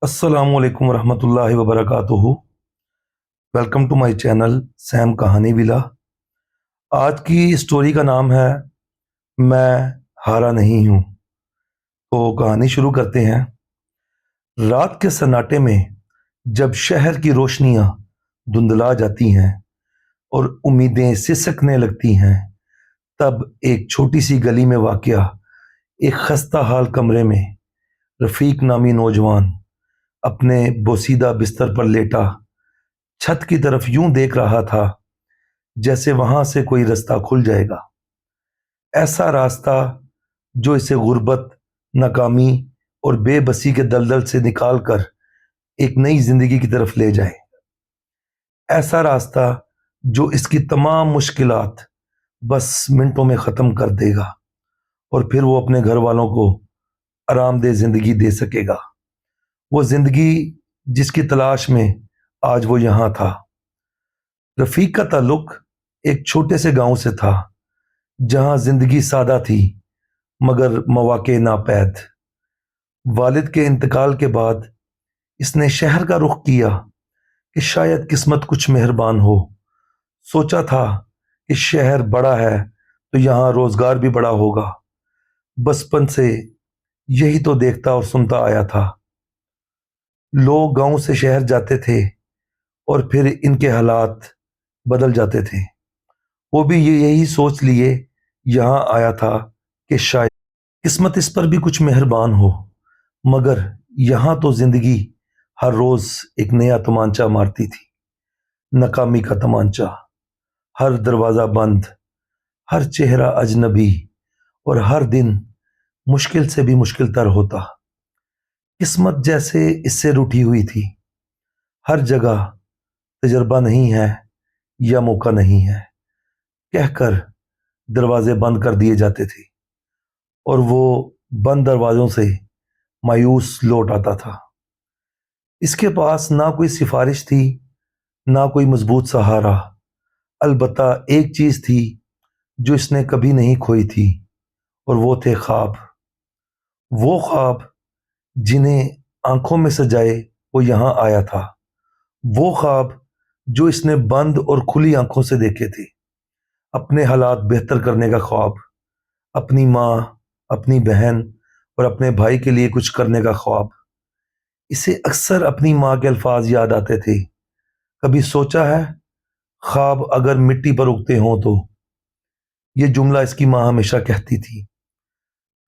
अस्सलाम वालेकुम वरहमतुल्लाहि वबरकातुहू। Welcome to my channel Sam कहानी विला। आज की स्टोरी का नाम है मैं हारा नहीं हूँ। तो कहानी शुरू करते हैं। रात के सन्नाटे में जब शहर की रोशनियां धुंधला जाती हैं और उम्मीदें सिसकने लगती हैं, तब एक छोटी सी गली में वाक़या एक खस्ता हाल कमरे में रफ़ीक नामी नौजवान अपने बोसीदा बिस्तर पर लेटा छत की तरफ यूं देख रहा था जैसे वहां से कोई रास्ता खुल जाएगा। ऐसा रास्ता जो इसे गुर्बत, नाकामी और बेबसी के दलदल से निकालकर एक नई जिंदगी की तरफ ले जाए। ऐसा रास्ता जो इसकी तमाम मुश्किलात बस मिनटों में ख़त्म कर देगा और फिर वो अपने घर वालों को आरामदेह ज़िंदगी दे सकेगा। वो ज़िंदगी जिसकी तलाश में आज वो यहाँ था। रफ़ीक का ताल्लुक एक छोटे से गांव से था, जहां जिंदगी सादा थी मगर मौके नापैद। वालिद के इंतकाल के बाद इसने शहर का रुख किया कि शायद किस्मत कुछ मेहरबान हो। सोचा था कि शहर बड़ा है तो यहाँ रोजगार भी बड़ा होगा। बचपन से यही तो देखता और सुनता आया था। लोग गांव से शहर जाते थे और फिर इनके हालात बदल जाते थे। वो भी यही सोच लिए यहाँ आया था कि शायद किस्मत इस पर भी कुछ मेहरबान हो। मगर यहाँ तो जिंदगी हर रोज एक नया तमांचा मारती थी। नाकामी का तमांचा। हर दरवाजा बंद, हर चेहरा अजनबी और हर दिन मुश्किल से भी मुश्किल तर होता। किस्मत जैसे इससे रूठी हुई थी। हर जगह तजर्बा नहीं है या मौका नहीं है कहकर दरवाजे बंद कर दिए जाते थे और वो बंद दरवाजों से मायूस लौट आता था। इसके पास ना कोई सिफारिश थी, ना कोई मजबूत सहारा। अलबत्ता एक चीज थी जो इसने कभी नहीं खोई थी, और वो थे ख्वाब। वो ख्वाब जिन्हें आंखों में सजाए वो यहाँ आया था। वो ख्वाब जो इसने बंद और खुली आंखों से देखे थे। अपने हालात बेहतर करने का ख्वाब, अपनी माँ, अपनी बहन और अपने भाई के लिए कुछ करने का ख्वाब। इसे अक्सर अपनी माँ के अल्फाज याद आते थे। कभी सोचा है ख्वाब अगर मिट्टी पर उगते हों तो। ये जुमला इसकी माँ हमेशा कहती थी।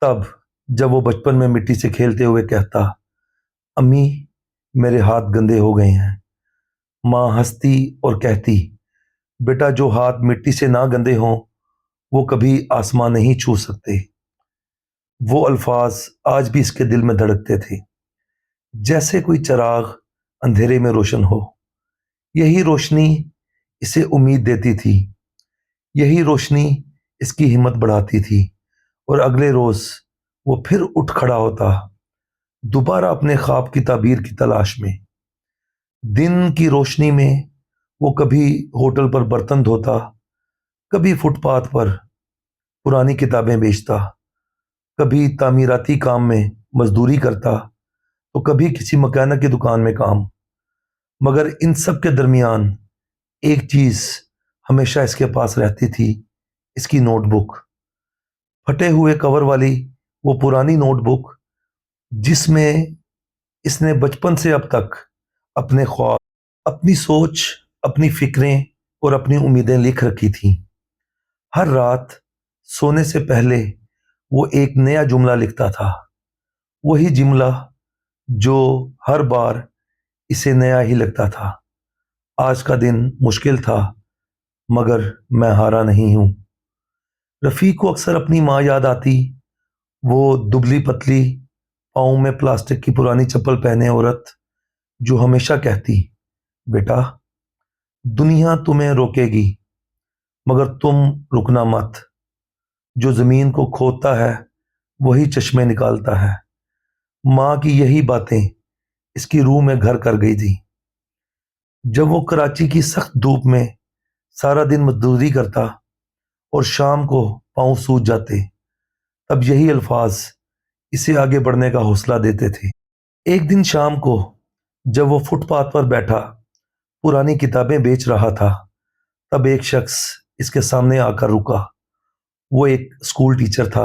तब जब वो बचपन में मिट्टी से खेलते हुए कहता, अम्मी मेरे हाथ गंदे हो गए हैं, माँ हंसती और कहती, बेटा जो हाथ मिट्टी से ना गंदे हों वो कभी आसमान नहीं छू सकते। वो अल्फाज आज भी इसके दिल में धड़कते थे, जैसे कोई चिराग अंधेरे में रोशन हो। यही रोशनी इसे उम्मीद देती थी। यही रोशनी इसकी हिम्मत बढ़ाती थी। और अगले रोज वो फिर उठ खड़ा होता, दोबारा अपने ख्वाब की ताबीर की तलाश में। दिन की रोशनी में वो कभी होटल पर बर्तन धोता, कभी फुटपाथ पर पुरानी किताबें बेचता, कभी तामीराती काम में मजदूरी करता, तो कभी किसी मकैनिक की दुकान में काम। मगर इन सब के दरमियान एक चीज हमेशा इसके पास रहती थी, इसकी नोटबुक। फटे हुए कवर वाली वो पुरानी नोटबुक जिसमें इसने बचपन से अब तक अपने ख्वाब, अपनी सोच, अपनी फिक्रें और अपनी उम्मीदें लिख रखी थीं। हर रात सोने से पहले वो एक नया जुमला लिखता था। वही जुमला जो हर बार इसे नया ही लगता था। आज का दिन मुश्किल था मगर मैं हारा नहीं हूं। रफ़ीक को अक्सर अपनी माँ याद आती। वो दुबली पतली, पाँव में प्लास्टिक की पुरानी चप्पल पहने औरत जो हमेशा कहती, बेटा दुनिया तुम्हें रोकेगी मगर तुम रुकना मत। जो जमीन को खोदता है वही चश्मे निकालता है। माँ की यही बातें इसकी रूह में घर कर गई थी। जब वो कराची की सख्त धूप में सारा दिन मजदूरी करता और शाम को पाँव सूज जाते, तब यही अल्फाज इसे आगे बढ़ने का हौसला देते थे। ایک دن شام کو جب وہ فٹ پاتھ پر بیٹھا پرانی کتابیں بیچ رہا تھا، تب ایک شخص اس کے سامنے آ کر رکا۔ وہ ایک اسکول ٹیچر تھا۔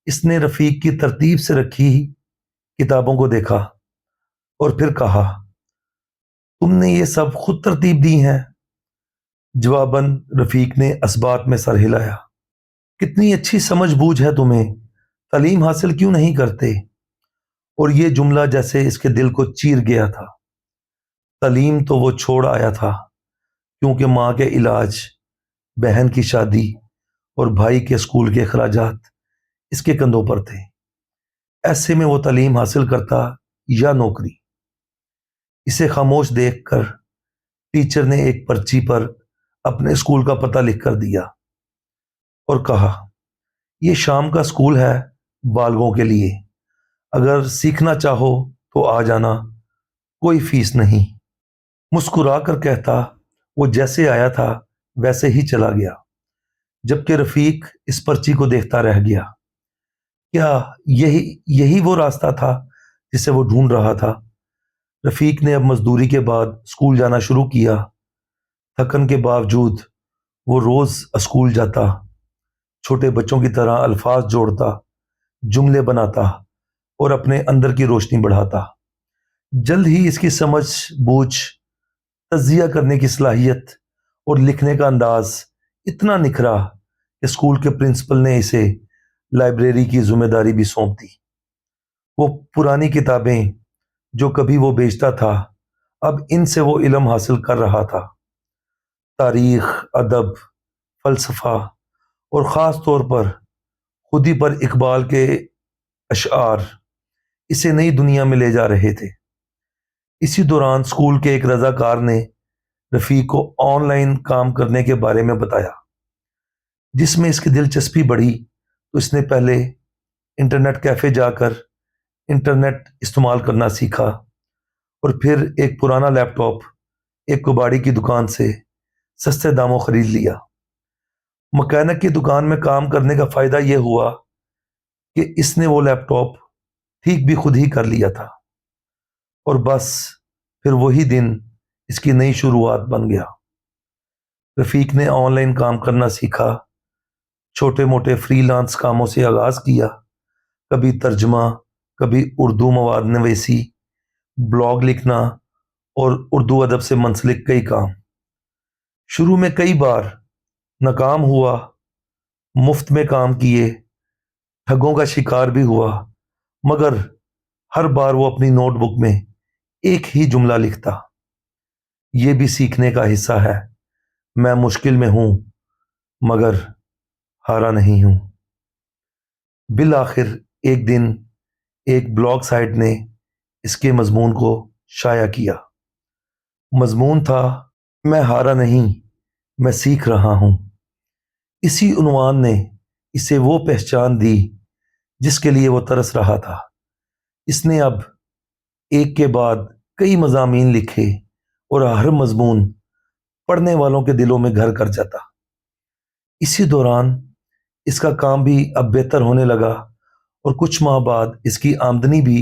اس نے رفیق کی ترتیب سے رکھی کتابوں کو دیکھا اور پھر کہا، تم نے یہ سب خود ترتیب دی ہیں؟ جواباً رفیق نے اسبات میں سر ہلایا۔ کتنی اچھی سمجھ بوجھ ہے تمہیں، تعلیم حاصل کیوں نہیں کرتے؟ اور یہ جملہ جیسے اس کے دل کو چیر گیا تھا۔ تعلیم تو وہ چھوڑ آیا تھا کیونکہ ماں کے علاج، بہن کی شادی اور بھائی کے اسکول کے اخراجات اس کے کندھوں پر تھے۔ ایسے میں وہ تعلیم حاصل کرتا یا نوکری؟ اسے خاموش دیکھ کر ٹیچر نے ایک پرچی پر اپنے اسکول کا پتہ لکھ کر دیا اور کہا، یہ شام کا اسکول ہے بالغوں کے لیے، اگر سیکھنا چاہو تو آ جانا، کوئی فیس نہیں۔ مسکرا کر کہتا وہ جیسے آیا تھا ویسے ہی چلا گیا، جبکہ رفیق اس پرچی کو دیکھتا رہ گیا۔ کیا یہی وہ راستہ تھا جسے وہ ڈھونڈ رہا تھا؟ رفیق نے اب مزدوری کے بعد اسکول جانا شروع کیا۔ تھکن کے باوجود وہ روز اسکول جاتا، چھوٹے بچوں کی طرح الفاظ جوڑتا، جملے بناتا اور اپنے اندر کی روشنی بڑھاتا۔ جلد ہی اس کی سمجھ بوجھ، تجزیہ کرنے کی صلاحیت اور لکھنے کا انداز اتنا نکھرا کہ اسکول کے پرنسپل نے اسے لائبریری کی ذمہ داری بھی سونپ دی۔ وہ پرانی کتابیں جو کبھی وہ بیچتا تھا، اب ان سے وہ علم حاصل کر رہا تھا۔ تاریخ، ادب، فلسفہ اور خاص طور پر خودی پر اقبال کے اشعار اسے نئی دنیا میں لے جا رہے تھے۔ اسی دوران اسکول کے ایک رضاکار نے رفیق کو آن لائن کام کرنے کے بارے میں بتایا۔ جس میں اس کی دلچسپی بڑھی تو اس نے پہلے انٹرنیٹ کیفے جا کر انٹرنیٹ استعمال کرنا سیکھا اور پھر ایک پرانا لیپ ٹاپ ایک کباڑی کی دکان سے سستے داموں خرید لیا۔ مکینک کی دکان میں کام کرنے کا فائدہ یہ ہوا کہ اس نے وہ لیپ ٹاپ ٹھیک بھی خود ہی کر لیا تھا، اور بس پھر وہی دن اس کی نئی شروعات بن گیا۔ رفیق نے آن لائن کام کرنا سیکھا، چھوٹے موٹے فری لانس کاموں سے آغاز کیا، کبھی ترجمہ، کبھی اردو مواد نویسی، بلاگ لکھنا اور اردو ادب سے منسلک کئی کام۔ شروع میں کئی بار ناکام ہوا، مفت میں کام کیے، ٹھگوں کا شکار بھی ہوا، مگر ہر بار وہ اپنی نوٹ بک میں ایک ہی جملہ لکھتا، یہ بھی سیکھنے کا حصہ ہے، میں مشکل میں ہوں مگر ہارا نہیں ہوں۔ بالآخر ایک دن ایک بلاگ سائٹ نے اس کے مضمون کو شائع کیا۔ مضمون تھا، میں ہارا نہیں، میں سیکھ رہا ہوں۔ اسی عنوان نے اسے وہ پہچان دی جس کے لیے وہ ترس رہا تھا۔ اس نے اب ایک کے بعد کئی مضامین لکھے اور ہر مضمون پڑھنے والوں کے دلوں میں گھر کر جاتا۔ اسی دوران اس کا کام بھی اب بہتر ہونے لگا اور کچھ ماہ بعد اس کی آمدنی بھی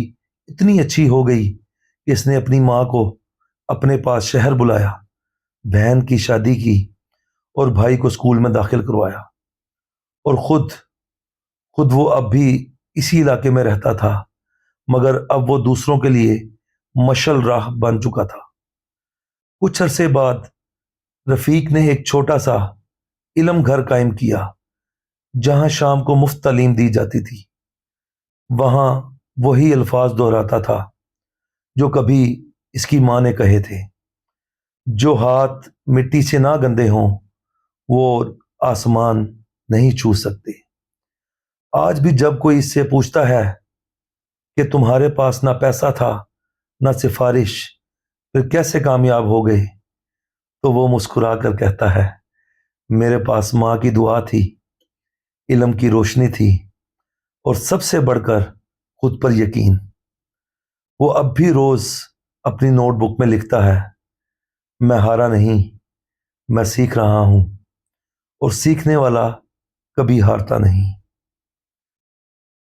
اتنی اچھی ہو گئی کہ اس نے اپنی ماں کو اپنے پاس شہر بلایا، بہن کی شادی کی اور بھائی کو اسکول میں داخل کروایا، اور خود وہ اب بھی اسی علاقے میں رہتا تھا، مگر اب وہ دوسروں کے لیے مشعل راہ بن چکا تھا۔ کچھ عرصے بعد رفیق نے ایک چھوٹا سا علم گھر قائم کیا جہاں شام کو مفت تعلیم دی جاتی تھی۔ وہاں وہی الفاظ دہراتا تھا جو کبھی اس کی ماں نے کہے تھے، جو ہاتھ مٹی سے نہ گندے ہوں وہ آسمان نہیں چھو سکتے۔ آج بھی جب کوئی اس سے پوچھتا ہے کہ تمہارے پاس نہ پیسہ تھا نہ سفارش، پھر کیسے کامیاب ہو گئے، تو وہ مسکرا کر کہتا ہے، میرے پاس ماں کی دعا تھی، علم کی روشنی تھی، اور سب سے بڑھ کر خود پر یقین۔ وہ اب بھی روز اپنی نوٹ بک میں لکھتا ہے، میں ہارا نہیں، میں سیکھ رہا ہوں، اور سیکھنے والا کبھی ہارتا نہیں۔